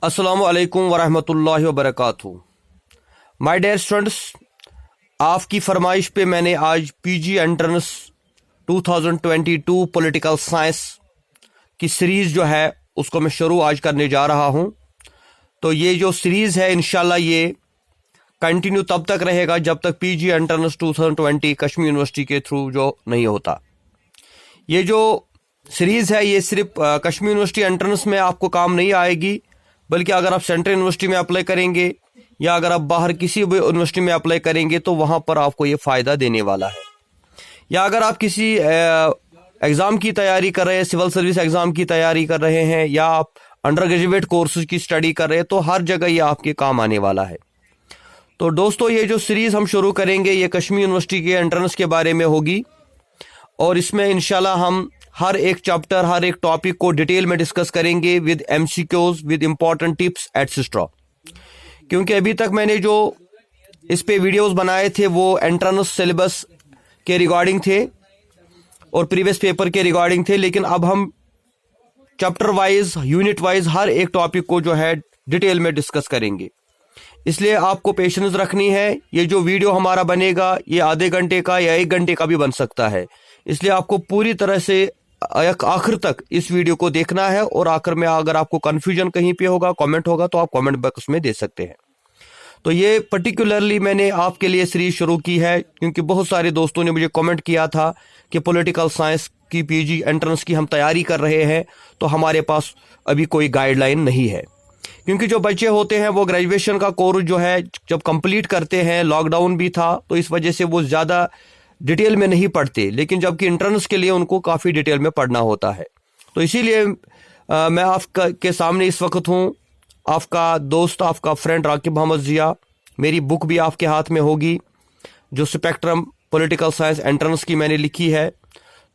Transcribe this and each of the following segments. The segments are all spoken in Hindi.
अस्सलामु अलैकुम वरहमतुल्लाहि वबरकातुहू। माय डियर स्टूडेंट्स, आपकी फरमाइश पे मैंने आज पीजी एंट्रेंस 2022 पॉलिटिकल साइंस की सीरीज़ जो है उसको मैं शुरू आज करने जा रहा हूं। तो ये जो सीरीज़ है इंशाल्लाह ये कंटिन्यू तब तक रहेगा जब तक पीजी एंट्रेंस 2020 कश्मीर यूनिवर्सिटी के थ्रू जो नहीं होता। ये जो सीरीज़ है ये सिर्फ कश्मीर यूनिवर्सिटी एंट्रेंस में आपको काम नहीं आएगी, बल्कि अगर आप सेंट्रल यूनिवर्सिटी में अप्लाई करेंगे या अगर आप बाहर किसी भी यूनिवर्सिटी में अप्लाई करेंगे तो वहाँ पर आपको ये फ़ायदा देने वाला है। या अगर आप किसी एग्ज़ाम की तैयारी कर रहे हैं, सिविल सर्विस एग्ज़ाम की तैयारी कर रहे हैं, या आप अंडर ग्रेजुएट कोर्सेज की स्टडी कर रहे हैं, तो हर जगह ये आपके काम आने वाला है। तो दोस्तों, ये जो सीरीज़ हम शुरू करेंगे ये कश्मीर यूनिवर्सिटी के एंट्रेंस के बारे में होगी और इसमें इंशाल्लाह हम हर एक चैप्टर, हर एक टॉपिक को डिटेल में डिस्कस करेंगे with MCQs, with important tips etcetera. क्योंकि अभी तक मैंने जो इस पे वीडियोस बनाए थे वो एंट्रेंस सिलेबस के रिगार्डिंग थे और प्रीवियस पेपर के रिगार्डिंग थे, लेकिन अब हम चैप्टर वाइज, यूनिट वाइज हर एक टॉपिक को जो है डिटेल में डिस्कस करेंगे। इसलिए आपको पेशेंस रखनी है। ये जो वीडियो हमारा बनेगा ये आधे घंटे का या 1 घंटे का भी बन सकता है, इसलिए आपको पूरी तरह से आखिर तक इस वीडियो को देखना है। और आखिर में अगर आपको कंफ्यूजन कहीं पे होगा, कमेंट होगा, तो आप कमेंट बॉक्स में दे सकते हैं। तो ये पर्टिकुलरली मैंने आपके लिए सीरीज शुरू की है क्योंकि बहुत सारे दोस्तों ने मुझे कमेंट किया था कि पॉलिटिकल साइंस की पीजी एंट्रेंस की हम तैयारी कर रहे हैं तो हमारे पास अभी कोई गाइडलाइन नहीं है। क्योंकि जो बच्चे होते हैं वो ग्रेजुएशन का कोर्स जो है जब कंप्लीट करते हैं, लॉकडाउन भी था तो इस वजह से वो ज़्यादा डिटेल में नहीं पढ़ते, लेकिन जबकि एंट्रेंस के लिए उनको काफ़ी डिटेल में पढ़ना होता है। तो इसीलिए मैं आपका के सामने इस वक्त हूँ, आपका दोस्त, आपका फ्रेंड राकिब मोहम्मद ज़िया। मेरी बुक भी आपके हाथ में होगी जो स्पेक्ट्रम पॉलिटिकल साइंस एंट्रेंस की मैंने लिखी है,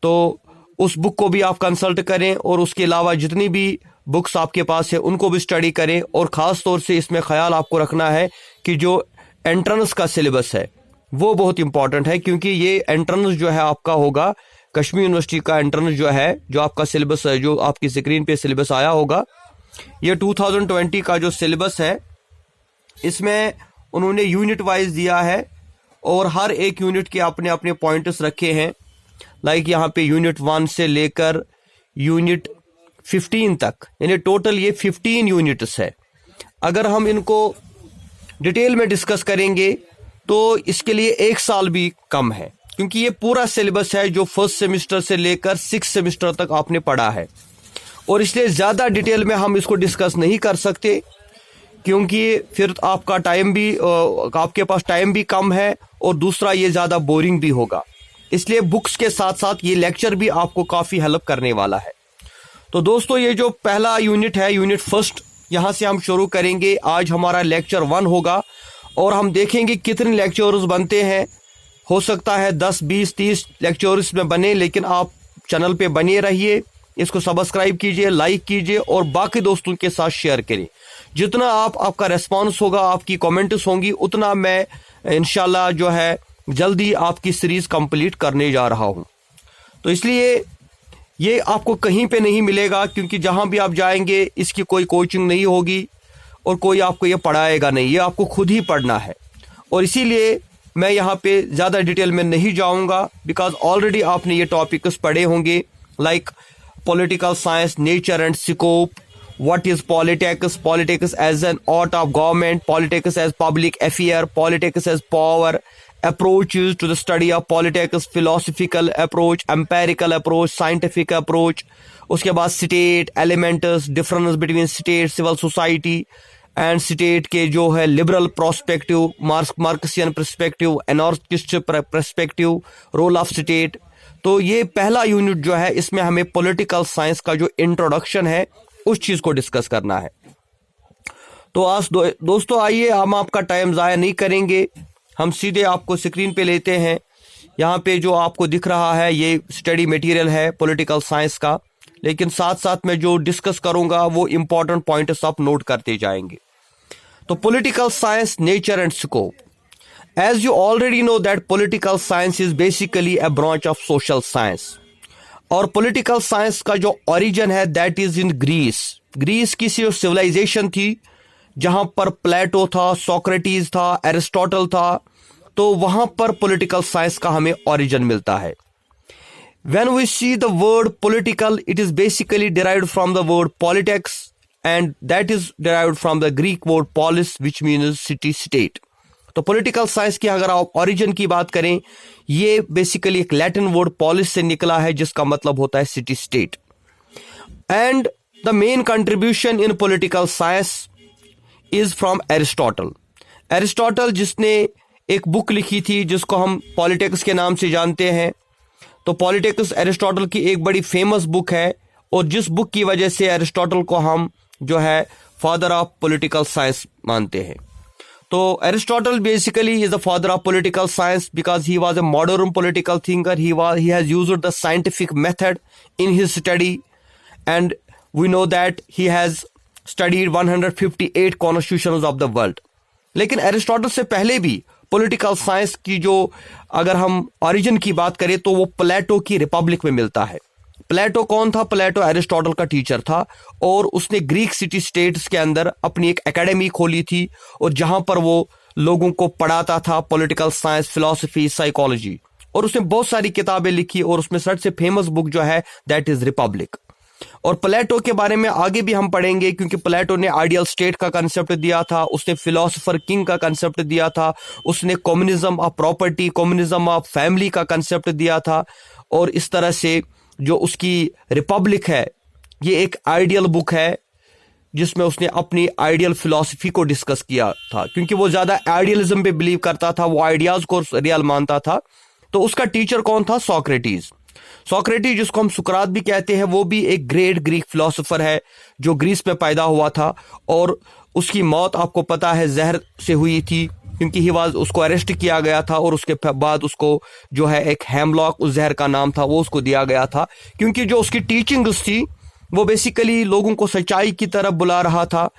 तो उस बुक को भी आप कंसल्ट करें और उसके अलावा जितनी भी बुक्स आपके पास है उनको भी स्टडी करें। और ख़ास तौर से इसमें ख्याल आपको रखना है कि जो एंट्रेंस का सिलेबस है वो बहुत इंपॉर्टेंट है, क्योंकि ये एंट्रेंस जो है आपका होगा कश्मीर यूनिवर्सिटी का एंट्रेंस जो है, जो आपका सिलेबस है, जो आपकी स्क्रीन पे सिलेबस आया होगा, ये 2020 का जो सिलेबस है इसमें उन्होंने यूनिट वाइज दिया है और हर एक यूनिट के अपने अपने पॉइंट्स रखे हैं। लाइक यहाँ पे यूनिट 1 से लेकर यूनिट 15 तक, यानी टोटल ये 15 यूनिट्स है। अगर हम इनको डिटेल में डिस्कस करेंगे तो इसके लिए 1 साल भी कम है, क्योंकि ये पूरा सिलेबस है जो फर्स्ट सेमेस्टर से लेकर 6 सेमेस्टर तक आपने पढ़ा है। और इसलिए ज़्यादा डिटेल में हम इसको डिस्कस नहीं कर सकते, क्योंकि फिर आपका टाइम भी, आपके पास टाइम भी कम है और दूसरा ये ज़्यादा बोरिंग भी होगा। इसलिए बुक्स के साथ साथ ये लेक्चर भी आपको काफ़ी हेल्प करने वाला है। तो दोस्तों, ये जो पहला यूनिट है, यूनिट फर्स्ट, यहाँ से हम शुरू करेंगे। आज हमारा लेक्चर 1 होगा और हम देखेंगे कितने लेक्चर्स बनते हैं। हो सकता है 10, 20, 30 लेक्चर्स में बने, लेकिन आप चैनल पे बने रहिए, इसको सब्सक्राइब कीजिए, लाइक कीजिए और बाकी दोस्तों के साथ शेयर करें। जितना आपका रेस्पॉन्स होगा, आपकी कमेंट्स होंगी, उतना मैं इंशाल्लाह जो है जल्दी आपकी सीरीज़ कंप्लीट करने जा रहा हूँ। तो इसलिए ये आपको कहीं पे नहीं मिलेगा, क्योंकि जहाँ भी आप जाएंगे इसकी कोई कोचिंग नहीं होगी और कोई आपको ये पढ़ाएगा नहीं, ये आपको खुद ही पढ़ना है। और इसीलिए मैं यहाँ पे ज़्यादा डिटेल में नहीं जाऊँगा, बिकॉज ऑलरेडी आपने ये टॉपिक्स पढ़े होंगे, like political science, nature and scope, what is politics, politics as an art of government, politics as public affair, politics as power, approaches to the study of politics, philosophical approach, empirical approach, scientific approach। उसके बाद state elements, difference between state, civil society and state के जो है liberal prospective, Marxian perspective, anarchist perspective, role of state. तो ये पहला यूनिट जो है इसमें हमें पॉलिटिकल साइंस का जो इंट्रोडक्शन है उस चीज़ को डिस्कस करना है। तो आज दोस्तों आइए, हम आपका टाइम ज़ाया नहीं करेंगे, हम सीधे आपको स्क्रीन पे लेते हैं। यहाँ पे जो आपको दिख रहा है ये स्टडी मटेरियल है पॉलिटिकल साइंस का, लेकिन साथ साथ में जो डिस्कस करूँगा वो इम्पोर्टेंट पॉइंट्स आप नोट करते जाएंगे। तो political science, nature and scope. As you already know that political science is basically a branch of social science. और पॉलिटिकल साइंस का जो ओरिजिन है that is in Greece, Greece की सिविलाइजेशन थी जहां पर प्लेटो था, सोक्रेटिस था, एरिस्टोटल था, तो वहां पर पॉलिटिकल साइंस का हमें ओरिजिन मिलता है। When we see the word political, it is basically derived from the word politics, and that is derived from the Greek word polis, which means city state. तो पॉलिटिकल साइंस की अगर आप ओरिजिन की बात करें, ये बेसिकली एक लैटिन वर्ड पॉलिस से निकला है जिसका मतलब होता है city state. And the main contribution in political science is from Aristotle. Aristotle जिसने एक बुक लिखी थी जिसको हम पॉलिटिक्स के नाम से जानते हैं। तो पॉलिटिक्स एरिस्टोटल की एक बड़ी फेमस बुक है, और जिस बुक की वजह से एरिस्टोटल को हम जो है फादर ऑफ पॉलिटिकल साइंस मानते हैं। तो Aristotle basically is the father of political science because he was a modern political thinker. He has used the scientific method in his study, and we know that he has studied 158 constitutions of the world. लेकिन एरिस्टोटल से पहले भी पॉलिटिकल साइंस की जो अगर हम ओरिजिन की बात करें तो वो प्लेटो की रिपब्लिक में मिलता है। प्लेटो कौन था? प्लेटो एरिस्टोटल का टीचर था, और उसने ग्रीक सिटी स्टेट्स के अंदर अपनी एक एकेडमी खोली थी, और जहां पर वो लोगों को पढ़ाता था पॉलिटिकल साइंस, फिलॉसफी, साइकोलॉजी, और उसने बहुत सारी किताबें लिखी, और उसमें सबसे फेमस बुक जो है दैट इज रिपब्लिक। और प्लेटो के बारे में आगे भी हम पढ़ेंगे, क्योंकि प्लेटो ने आइडियल स्टेट का कंसेप्ट दिया था, उसने फिलोसोफर किंग का कंसेप्ट दिया था, उसने communism of property, communism of family का कंसेप्ट दिया था, और इस तरह से जो उसकी रिपब्लिक है ये एक आइडियल बुक है जिसमें उसने अपनी आइडियल फिलॉसफी को डिस्कस किया था, क्योंकि वो ज्यादा आइडियलिज्म पे बिलीव करता था, वो आइडियाज को रियल मानता था। तो उसका टीचर कौन था? सोक्रेटिस। सोक्रेटिस जिसको हम सुकरात भी कहते हैं, वो भी एक ग्रेट ग्रीक फिलोसोफर है जो ग्रीस में पैदा हुआ था, और उसकी मौत आपको पता है जहर से हुई थी, क्योंकि उसको अरेस्ट किया गया था, और उसके बाद उसको जो है एक हेमलॉक, उस जहर का नाम था, वो उसको दिया गया था, क्योंकि जो उसकी टीचिंग्स थी वो बेसिकली लोगों को सच्चाई की तरफ बुला रहा था,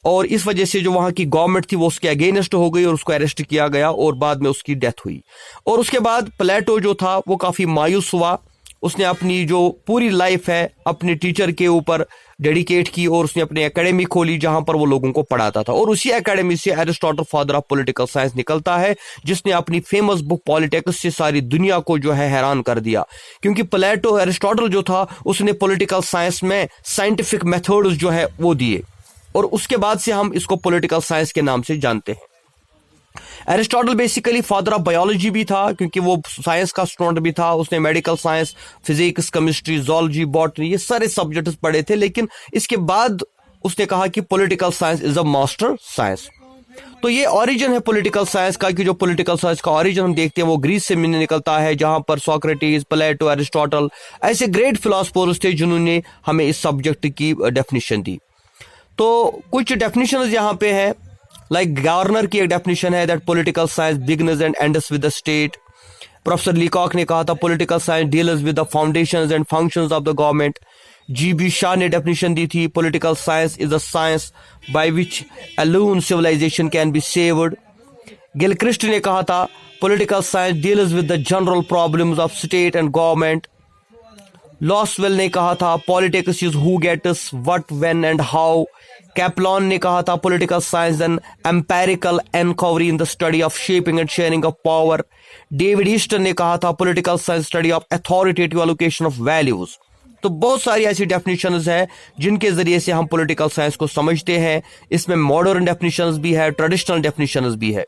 और इस वजह से जो वहां की गवर्नमेंट थी वो उसके अगेंस्ट हो गई और उसको अरेस्ट किया गया, और बाद में उसकी डेथ हुई। और उसके बाद प्लेटो जो था वो काफी मायूस हुआ, उसने अपनी जो पूरी लाइफ है अपने टीचर के ऊपर डेडिकेट की, और उसने अपनी एकेडमी खोली जहां पर वो लोगों को पढ़ाता था, और उसी एकेडमी से Aristotle father of political science निकलता है, जिसने अपनी फेमस बुक पॉलिटिक्स से सारी दुनिया को जो है हैरान कर दिया। क्योंकि प्लेटो, एरिस्टोटल जो था उसने पॉलिटिकल साइंस में साइंटिफिक मेथड्स जो है वो दिए, और उसके बाद से हम इसको पॉलिटिकल साइंस के नाम से जानते हैं। Aristotle basically father of biology भी था, क्योंकि वो साइंस का स्टूडेंट भी था, उसने medical science, physics, chemistry, zoology, botany ये सारे सब्जेक्ट्स पढ़े थे, लेकिन इसके बाद उसने कहा कि political science is a master science. तो ये ओरिजिन है पॉलिटिकल साइंस का, कि जो पॉलिटिकल साइंस का ओरिजिन हम देखते हैं वो ग्रीस से निकलता है, जहां पर सोक्रेटिस, प्लेटो, एरिस्टोटल ऐसे ग्रेट फिलोसोफर्स थे जिन्होंने हमें इस सब्जेक्ट की डेफिनेशन दी। तो कुछ डेफिनेशन यहाँ पे है, लाइक गार्नर की एक डेफिनेशन है that political science begins and ends with the state. Professor Leacock ने कहा था political science deals with the foundations and functions of the government. G B. Shah ने डेफिनेशन दी थी political science is a science by which alone civilization can be saved. Gilchrist ने कहा था political science deals with the general problems of state and government. Lasswell ने कहा था politics is who gets what, when and how. Kaplan ने कहा था political science an empirical enquiry in the study of shaping and sharing of power. David Easton ने कहा था political science study of authoritative allocation of values. तो बहुत सारी ऐसी डेफिनेशंस है जिनके जरिए से हम पॉलिटिकल साइंस को समझते हैं। इसमें मॉडर्न डेफिनेशंस भी है, ट्रेडिशनल डेफिनेशंस भी है।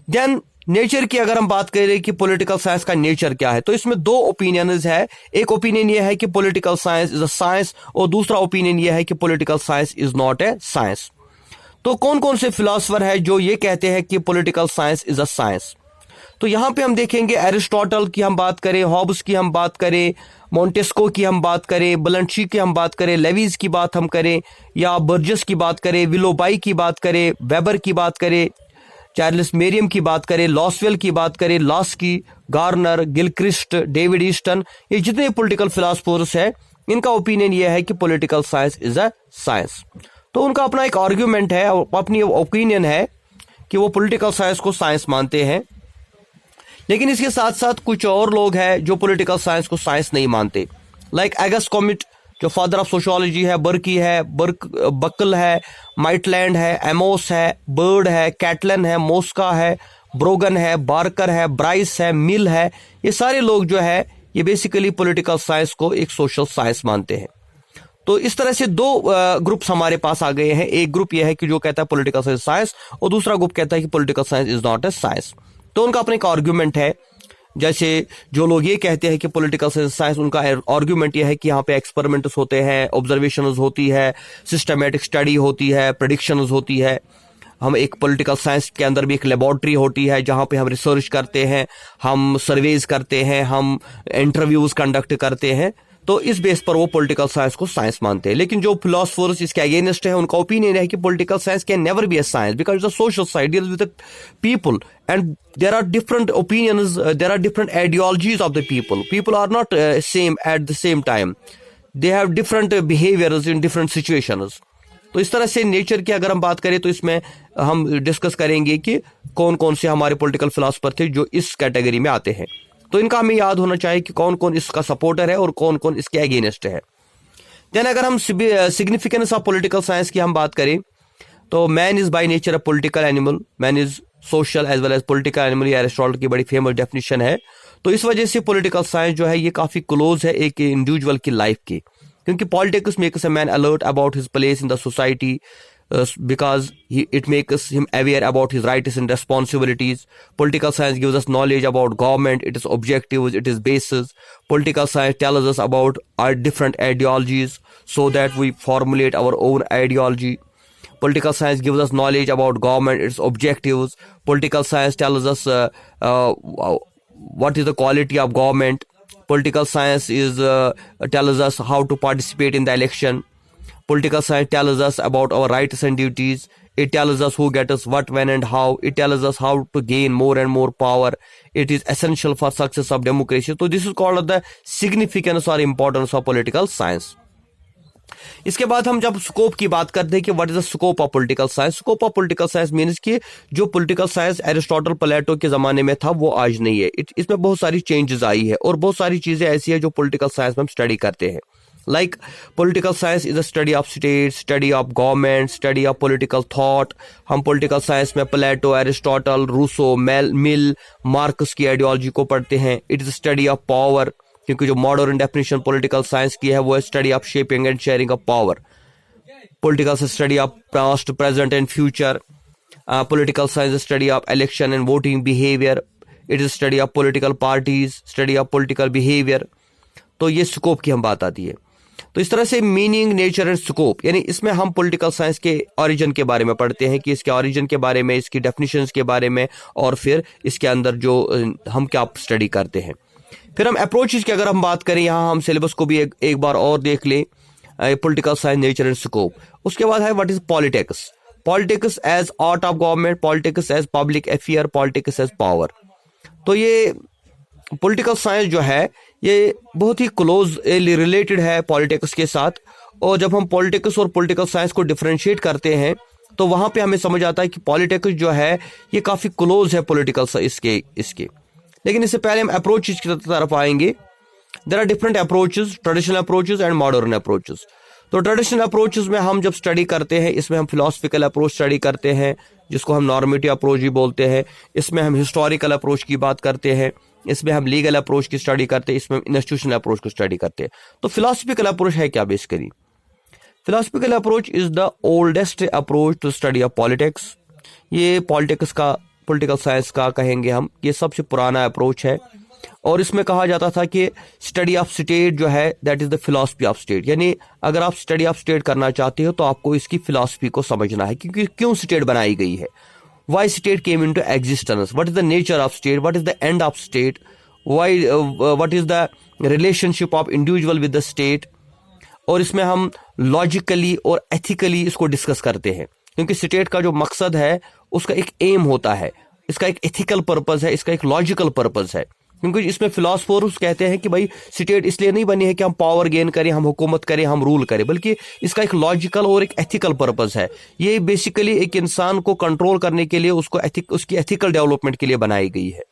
देन नेचर की अगर हम बात करें कि पॉलिटिकल साइंस का नेचर क्या है, तो इसमें दो ओपिनियंस है। एक ओपिनियन यह है कि political science is a science, और दूसरा ओपिनियन यह है कि political science is not a science. तो कौन कौन से फिलोसोफर है जो ये कहते हैं कि political science is a science? तो यहां पे हम देखेंगे एरिस्टोटल की हम बात करें, हॉब्स की हम बात करें, मोंटेस्को की हम बात करें, बलंशी की हम बात करें, लेविस की बात हम करें, या बर्जस की बात करें, विलोबाई की बात करें, वेबर की बात करें, चार्ल्स मेरियम की बात करें, लॉसवेल की बात करें, Laski, Garner, Gilchrist, David Easton, ये जितने पॉलिटिकल फिलोसोफर्स है इनका ओपिनियन यह है कि political science is a science. तो उनका अपना एक आर्ग्यूमेंट है, अपनी ओपिनियन है कि वो पॉलिटिकल साइंस को साइंस मानते हैं। लेकिन इसके साथ साथ कुछ और लोग हैं जो पॉलिटिकल साइंस को साइंस नहीं मानते, लाइक एगस कॉमिट जो फादर ऑफ सोशियोलॉजी है, बर्की है, बकल है, माइटलैंड है, एमोस है, बर्ड है, कैटलन है, मोस्का है, ब्रोगन है, बार्कर है, ब्राइस है, मिल है, ये सारे लोग जो है ये बेसिकली पॉलिटिकल साइंस को एक सोशल साइंस मानते हैं। तो इस तरह से दो ग्रुप्स हमारे पास आ गए हैं। एक ग्रुप यह है कि जो कहता है पॉलिटिकल साइंस, और दूसरा ग्रुप कहता है कि political science is not a science. तो उनका अपना एक आर्ग्यूमेंट है। जैसे जो लोग ये कहते हैं कि पॉलिटिकल साइंस, उनका आर्ग्यूमेंट यह है कि यहाँ पे एक्सपेरिमेंट्स होते हैं, ऑब्जर्वेशंस होती है, सिस्टमेटिक स्टडी होती है, प्रेडिक्शंस होती है। हम एक पॉलिटिकल साइंस के अंदर भी एक लेबोरेटरी होती है जहाँ पे हम रिसर्च करते हैं, हम सर्वेज करते हैं, हम इंटरव्यूज कंडक्ट करते हैं। तो इस बेस पर वो पॉलिटिकल साइंस को साइंस मानते हैं। लेकिन जो फिलोसफर्स इसके अगेंस्ट है, उनका ओपिनियन है कि political science can never be a science because the social side deals with the people and there are different opinions, there are different ideologies of the people are not same at the same time, they have different behaviours in different situations. तो इस तरह से नेचर की अगर हम बात करें तो इसमें हम डिस्कस करेंगे कि कौन कौन से हमारे पॉलिटिकल फिलोसफर थे जो इस कैटेगरी में आते हैं। तो इनका हमें याद होना चाहिए कि कौन कौन इसका सपोर्टर है और कौन कौन इसके अगेंस्ट है। देन अगर हम सिग्निफिकेंस ऑफ पॉलिटिकल साइंस की हम बात करें तो man is by nature a political animal, man is social as well as political animal, ये एरिस्टोटल की बड़ी फेमस डेफिनेशन है। तो इस वजह से पॉलिटिकल साइंस जो है ये काफी क्लोज है एक इंडिविजुअल की लाइफ की, क्योंकि politics makes a man alert about his place in the society because it makes him aware about his rights and responsibilities. Political science gives us knowledge about government, its objectives, its bases. Political science tells us about our different ideologies so that we formulate our own ideology. Political science gives us knowledge about government, its objectives. Political science tells us what is the quality of government. Political science tells us how to participate in the election. Political science tells us about our rights and duties. It tells us who gets us what, when and how. It tells us how to gain more and more power. It is essential for success of democracy. So this is called the significance or importance of political science. इसके बाद हम जब स्कोप की बात करते हैं कि what is the scope of political science, scope of political science means कि जो पॉलिटिकल साइंस एरिस्टोटल प्लेटो के जमाने में था वो आज नहीं है। इसमें बहुत सारी चेंजेस आई है और बहुत सारी चीजें ऐसी है जो पॉलिटिकल साइंस में हम स्टडी करते हैं। Like political science is a study of states, study of government, study of political thought. हम political science में प्लेटो, एरिस्टोटल, रूसो, मिल, मार्क्स की आइडियोलॉजी को पढ़ते हैं। It is a study of power, क्योंकि जो मॉडर्न डेफिनेशन पॉलिटिकल साइंस की है वो है study of shaping and sharing of power. Political study of past, present and future. Political science study of election and voting behaviour. It is study of political parties, study of political behaviour. तो ये स्कोप की हम बात आती है। तो इस तरह से मीनिंग, नेचर एंड स्कोप, यानी इसमें हम पॉलिटिकल साइंस के ओरिजिन के बारे में पढ़ते हैं कि इसके ओरिजिन के बारे में, इसकी डेफिनेशंस के बारे में, और फिर इसके अंदर जो हम क्या स्टडी करते हैं। फिर हम अप्रोचेस की अगर हम बात करें, यहाँ हम सिलेबस को भी एक बार और देख लें, political science, nature and scope. उसके बाद है what is politics, politics as art of government, politics as public affair, politics as power. तो ये पॉलिटिकल साइंस जो है ये बहुत ही क्लोज रिलेटेड है पॉलिटिक्स के साथ। और जब हम पॉलिटिक्स और पॉलिटिकल साइंस को डिफरेंशिएट करते हैं तो वहां पे हमें समझ आता है कि पॉलिटिक्स जो है ये काफी क्लोज है पॉलिटिकल इसके। लेकिन इससे पहले हम अप्रोचेस की तरफ आएंगे। There are different approaches, traditional approaches and modern approaches. तो ट्रेडिशनल अप्रोचेस में हम जब स्टडी करते हैं, इसमें हम फिलोसफिकल अप्रोच स्टडी करते हैं जिसको हम नॉर्मेटिव अप्रोच भी बोलते हैं। इसमें हम हिस्टोरिकल अप्रोच की बात करते हैं, इसमें हम लीगल अप्रोच की स्टडी करते हैं, इसमें हम इंस्टीट्यूशनल अप्रोच को स्टडी करते हैं। तो फिलोसफिकल अप्रोच है क्या बेसिकली? Philosophical approach is the oldest approach to study of politics. ये पॉलिटिक्स का, पॉलिटिकल साइंस का कहेंगे हम, ये सबसे पुराना अप्रोच है। और इसमें कहा जाता था कि स्टडी ऑफ स्टेट जो है that is the philosophy of state, यानी अगर आप स्टडी ऑफ स्टेट करना चाहते हो तो आपको इसकी फिलॉसफी को समझना है, क्योंकि क्यों स्टेट बनाई गई है, why state came into existence, what is the nature of state, what is the end of state, what is the relationship of individual with the state। और इसमें हम लॉजिकली और एथिकली इसको डिस्कस करते हैं, क्योंकि स्टेट का जो मकसद है उसका एक एम होता है, इसका एक एथिकल पर्पस है, इसका एक लॉजिकल पर्पस है। क्योंकि इसमें फिलोसफर्स कहते हैं कि भाई स्टेट इसलिए नहीं बनी है कि हम पावर गेन करें, हम हुकूमत करें, हम रूल करें, बल्कि इसका एक लॉजिकल और एक एथिकल पर्पस है। ये बेसिकली एक इंसान को कंट्रोल करने के लिए, उसकी एथिकल डेवलपमेंट के लिए बनाई गई है।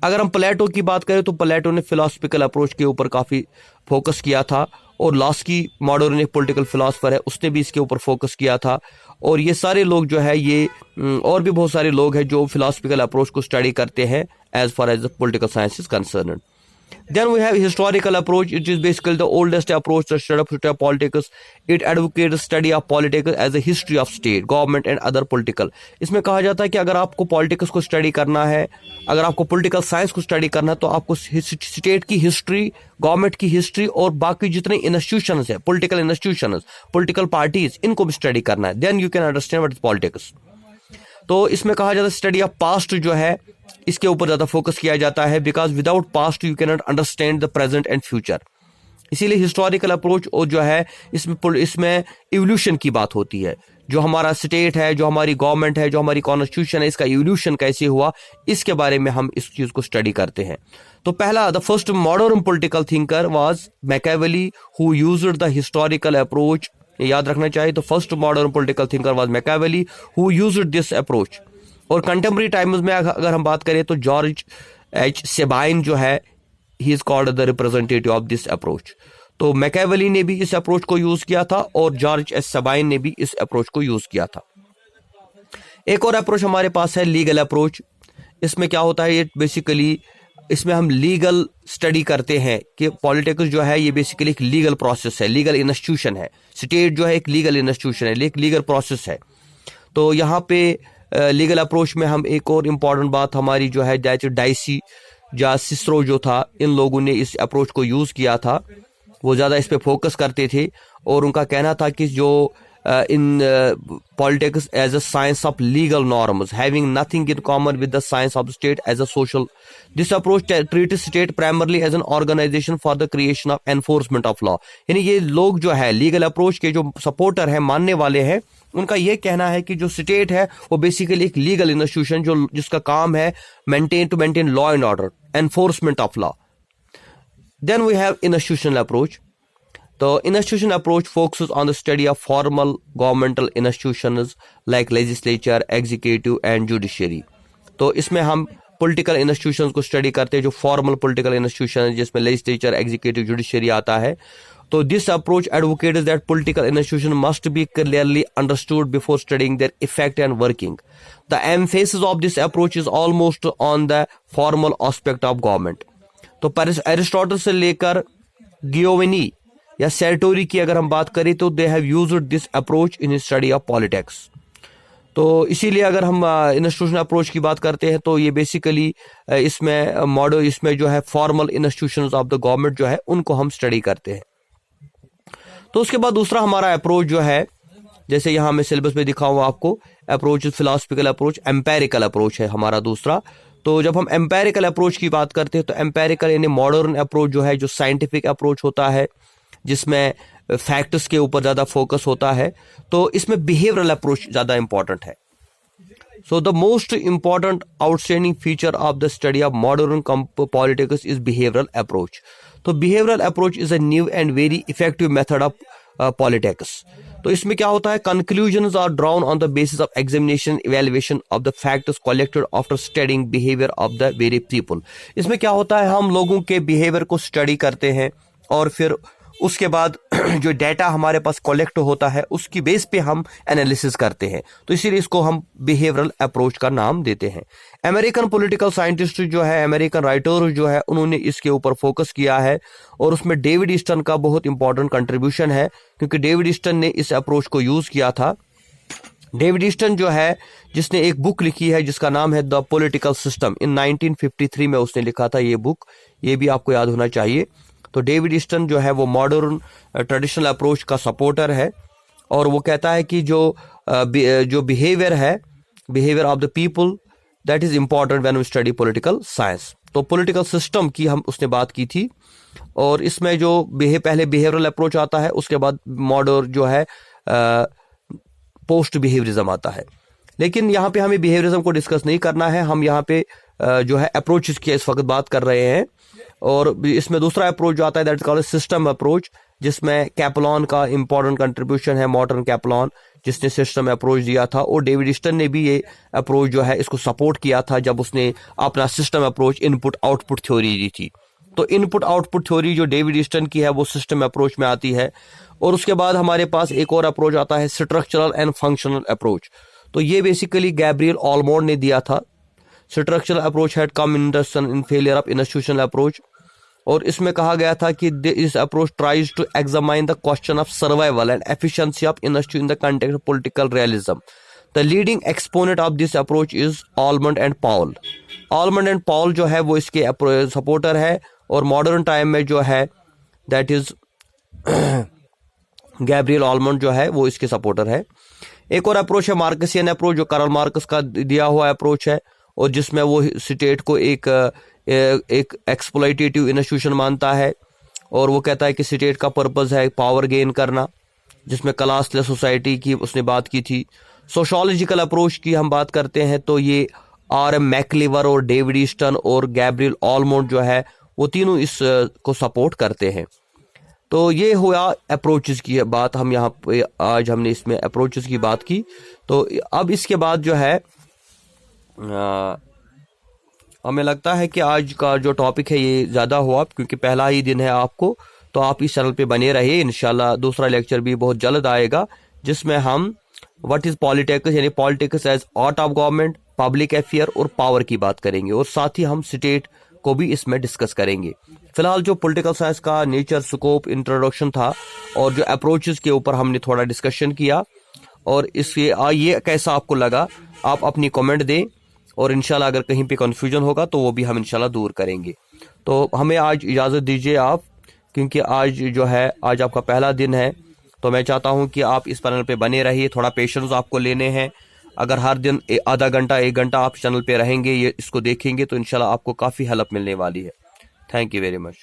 अगर हम प्लेटो की बात करें तो प्लेटो ने फिलोसफिकल अप्रोच के ऊपर काफी फोकस किया था और लास्की मॉडर्न एक पॉलिटिकल फिलासफर है, उसने भी इसके ऊपर फोकस किया था। और ये सारे लोग जो है ये और भी बहुत सारे लोग हैं जो फिलासफिकल अप्रोच को स्टडी करते हैं as far as the political science is concerned. Then we have historical approach. It is basically the oldest approach to study of politics. It advocates study of politics as a history of state, government and other political. इसमें कहा जाता है कि अगर आपको पॉलिटिक्स को स्टडी करना है, अगर आपको पॉलिटिकल साइंस को स्टडी करना है, तो आपको स्टेट की हिस्ट्री, गवर्नमेंट की हिस्ट्री और बाकी जितने इंस्टीट्यूशंस है, पॉलिटिकल इंस्टीट्यूशंस, पॉलिटिकल पार्टीज, इनको भी स्टडी करना है। Then you can understand what is politics. तो इसमें कहा जाता है स्टडी ऑफ पास्ट जो है इसके ऊपर ज्यादा फोकस किया जाता है, because without past you can not understand the present and future. इसीलिए हिस्टोरिकल अप्रोच और जो है इसमें इवोल्यूशन की बात होती है। जो हमारा स्टेट है, जो हमारी गवर्नमेंट है, जो हमारी कॉन्स्टिट्यूशन है, इसका इवोल्यूशन कैसे हुआ, इसके बारे में हम इस चीज को स्टडी करते हैं। तो पहला the first modern political thinker was Machiavelli who used the historical approach. याद रखना चाहिए, तो first modern political thinker was Machiavelli who used this approach. और कंटेम्प्रेरी टाइम्स में अगर हम बात करें तो जॉर्ज एच सेबाइन जो है, he is called the representative of this approach. तो मैकियावेली ने भी इस अप्रोच को यूज किया था और जॉर्ज एच सेबाइन ने भी इस अप्रोच को यूज किया था। एक और अप्रोच हमारे पास है लीगल अप्रोच। इसमें क्या होता है, ये बेसिकली इसमें हम लीगल स्टडी करते हैं कि पॉलिटिक्स जो है ये बेसिकली एक लीगल प्रोसेस है, लीगल इंस्टीट्यूशन है। स्टेट जो है एक लीगल इंस्टीट्यूशन है, एक लीगल प्रोसेस है। तो यहाँ पे लीगल अप्रोच में हम एक और इम्पॉर्टेंट बात हमारी जो है डाइसी या सिस्रो जो था, इन लोगों ने इस अप्रोच को यूज किया था। वो ज़्यादा इस पे फोकस करते थे और उनका कहना था कि जो in politics as a science of legal norms having nothing in common with the science of the state as a social. This approach treats state primarily as an organization for the creation of enforcement of law. यानी ये लोग जो है लीगल अप्रोच के जो सपोर्टर हैं, मानने वाले हैं, उनका ये कहना है कि जो स्टेट है वो बेसिकली एक लीगल इंस्टीट्यूशन जो जिसका काम है maintain law and order, enforcement of law. Then we have institutional approach. The institutional approach focuses on the study of formal governmental institutions like legislature, executive and judiciary. तो इसमें हम political institutions को study करते हैं, जो formal political institutions जिसमें legislature, executive, judiciary आता है. तो this approach advocates that political institutions must be clearly understood before studying their effect and working. The emphasis of this approach is almost on the formal aspect of government. तो एरिस्टोटल से लेकर गियोवेनी या सैटोरी की अगर हम बात करें तो they have used this approach in study of politics. तो इसीलिए अगर हम इंस्टीट्यूशनल अप्रोच की बात करते हैं तो ये बेसिकली इसमें जो है formal institutions of the government जो है उनको हम स्टडी करते हैं. तो उसके बाद दूसरा हमारा अप्रोच जो है, जैसे यहाँ मैं सिलेबस में दिखाऊंगा आपको, approach philosophical approach, empirical approach है हमारा दूसरा. तो जब हम एम्पेरिकल अप्रोच की बात करते हैं तो एम्पेरिकल यानी मॉडर्न अप्रोच जो है, जो साइंटिफिक अप्रोच होता है जिसमें फैक्ट्स के ऊपर ज़्यादा फोकस होता है, तो इसमें बिहेवियरल अप्रोच ज़्यादा इंपॉर्टेंट है. So the most important outstanding feature of the study of modern politics is behavioural approach. तो behavioural approach is a new and very effective method of politics. तो इसमें क्या होता है, conclusions are drawn on the basis of examination evaluation of the facts collected after studying behaviour of the very people. इसमें क्या होता है, हम लोगों के बिहेवियर को स्टडी करते हैं और फिर उसके बाद जो डाटा हमारे पास कलेक्ट होता है उसकी बेस पे हम एनालिसिस करते हैं. तो इसीलिए इसको हम बिहेवियरल अप्रोच का नाम देते हैं. अमेरिकन पॉलिटिकल साइंटिस्ट जो है, अमेरिकन राइटर जो है, उन्होंने इसके ऊपर फोकस किया है और उसमें डेविड ईस्टन का बहुत इंपॉर्टेंट कंट्रीब्यूशन है, क्योंकि डेविड ईस्टन ने इस अप्रोच को यूज किया था. डेविड ईस्टन जो है, जिसने एक बुक लिखी है जिसका नाम है द पॉलिटिकल सिस्टम, इन 1953 में उसने लिखा था ये बुक. ये भी आपको याद होना चाहिए. तो डेविड ईस्टन जो है वो मॉडर्न ट्रेडिशनल अप्रोच का सपोर्टर है और वो कहता है कि जो बिहेवियर है, behaviour of the people, that is important when we study political science. तो पॉलिटिकल सिस्टम की उसने बात की थी और इसमें जो पहले बिहेवियरल अप्रोच आता है, उसके बाद मॉडर्न जो है पोस्ट बिहेवियरिज्म आता है. लेकिन यहाँ पे हमें बिहेवियरिज्म को डिस्कस नहीं करना है, हम यहाँ पे जो है अप्रोचेस की इस वक्त बात कर रहे हैं. और इसमें दूसरा अप्रोच जो आता है that is called system approach, जिसमें कैपलॉन का इंपॉर्टेंट कंट्रीब्यूशन है, मॉडर्न कैपलॉन, जिसने सिस्टम अप्रोच दिया था. और डेविड ईस्टन ने भी ये अप्रोच जो है इसको सपोर्ट किया था जब उसने अपना system approach input output theory दी थी. तो इनपुट आउटपुट थ्योरी जो डेविड ईस्टन की है वो सिस्टम अप्रोच में आती है। और उसके बाद हमारे पास एक और अप्रोच आता है स्ट्रक्चरल एंड फंक्शनल अप्रोच। तो ये बेसिकली गैब्रियल ऑलमोंड ने दिया था। Structural approach had come in failure of institutional approach. और इसमें कहा गया था कि this approach tries to examine the question of survival and efficiency of institute in the context of political realism. The leading exponent of this approach is Almond and Paul. Almond and Paul जो है वो इसके सपोर्टर है, और मॉडर्न टाइम में जो है दैट इज गैब्रियल ऑलमंड जो है वो इसके सपोर्टर है। एक और अप्रोच है मार्कसियन अप्रोच, जो कार्ल मार्कस का दिया हुआ अप्रोच है, और जिसमें वो स्टेट को एक एक्सप्लॉइटेटिव इंस्टीट्यूशन मानता है, और वो कहता है कि स्टेट का पर्पस है पावर गेन करना, जिसमें क्लासलेस सोसाइटी की उसने बात की थी। सोशोलॉजिकल अप्रोच की हम बात करते हैं तो ये आर.एम. मैक्लीवर और डेविड ईस्टन और गैब्रियल ऑलमोंड जो है वो तीनों इस को सपोर्ट करते हैं। तो ये हुआ अप्रोचेस की बात, हम यहाँ पे आज हमने इसमें अप्रोचेस की बात की। तो अब इसके बाद जो है हमें लगता है कि आज का जो टॉपिक है ये ज़्यादा हुआ, क्योंकि पहला ही दिन है आपको। तो आप इस चैनल पे बने रहिए, इंशाल्लाह दूसरा लेक्चर भी बहुत जल्द आएगा, जिसमें हम व्हाट इज़ पॉलिटिक्स यानी politics as art of government, public affair और पावर की बात करेंगे, और साथ ही हम स्टेट को भी इसमें डिस्कस करेंगे। फिलहाल जो पॉलिटिकल साइंस का नेचर, स्कोप, इंट्रोडक्शन था, और जो अप्रोचेस के ऊपर हमने थोड़ा डिस्कशन किया, और इसके ये कैसा आपको लगा आप अपनी कमेंट दें, और इंशाल्लाह अगर कहीं पे कन्फ्यूजन होगा तो वो भी हम इंशाल्लाह दूर करेंगे। तो हमें आज इजाज़त दीजिए आप, क्योंकि आज जो है आज आपका पहला दिन है। तो मैं चाहता हूं कि आप इस चैनल पे बने रहिए, थोड़ा पेशेंस आपको लेने हैं। अगर हर दिन आधा घंटा 1 घंटा आप चैनल पे रहेंगे, ये इसको देखेंगे, तो इंशाल्लाह आपको काफ़ी हेल्प मिलने वाली है। Thank you very much.